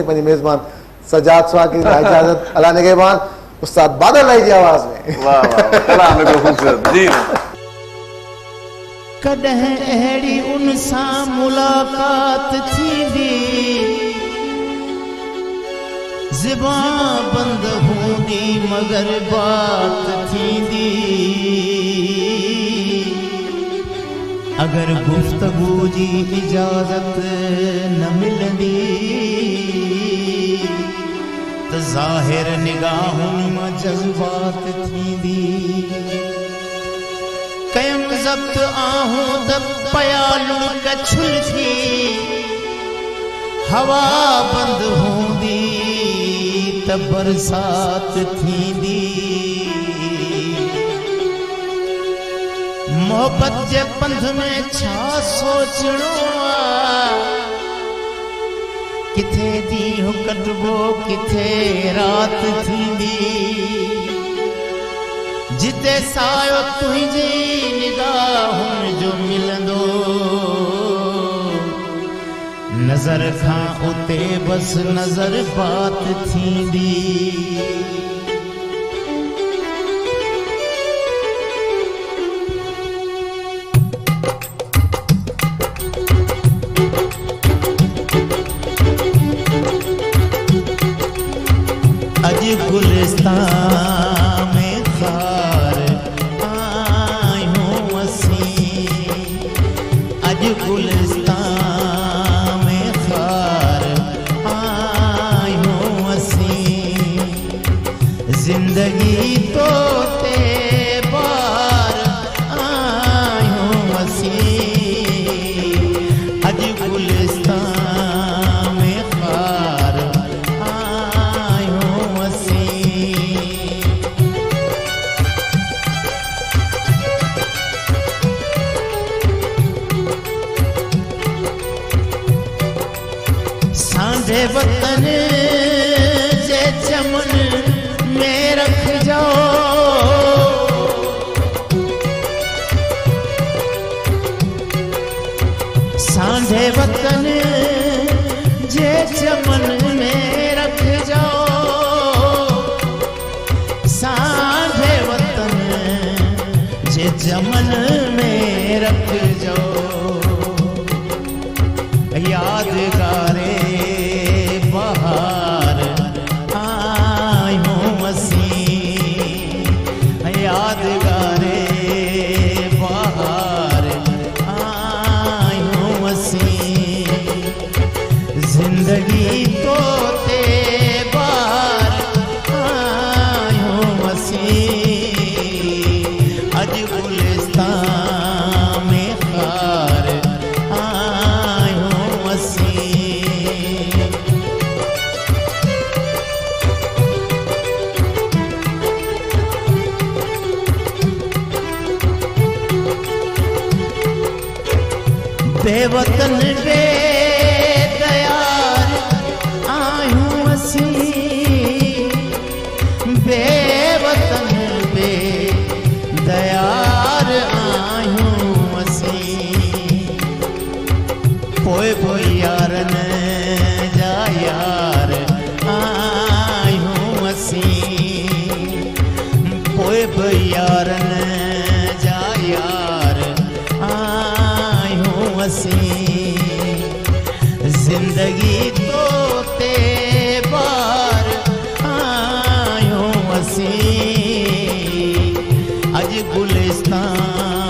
मेजबान सजाद स्वाग की इजाजत अल्लाह ने के बाद उस्ताद बादल भाई जी आवाज में। वाह वाह कलाम में खूबसूरत जी। कॾहिं अहिड़ी उन सां मुलाक़ात थींदी ज़ुबान बंद हूंदी मगर बात थींदी अगर गुफ्तगू जी इजाज़त न मिलंदी त ज़ाहिर निगाहुनि मां जज़्बात थींदी कयम ज़ब्त आहूं त पयालुण कछुल थी हवा बंद हूंदी त बरसात थींदी मोहब्बत जे पंध में छा सोचणो किथे ॾींहुं कटबो किथे रात थींदी जिते सायो तुंहिंजी निगाहुनि जो मिलंदो नज़र खां उते बस नज़र बात थींदी अॼु गुलिस्तान में खार आयूं असीं अॼु गुलिस्तान में खार आयूं असीं ज़िंदगी तो ते बार आयूं असीं अॼु गुलिस्तान में खार सांझे वतन जे चमन में रख जाओ सांझे वतन जे चमन में रख जाओ सांझे वतन जे चमन में रख जाओ यादगारे बहार आयूं असीं यादगारे बहार आयूं असीं ज़िंदगी तो ते बार आयूं असीं अॼु गुलिस्तान में खार बेवतन बेदयार आयूं असीं बेवतन बेदयार आयूं असीं पोइ पोइ यारनि जा यार आयूं असीं पोइ पोइ यारनि जा यार ज़िंदगी तो ते बार आयूं असीं अॼु गुलिस्तान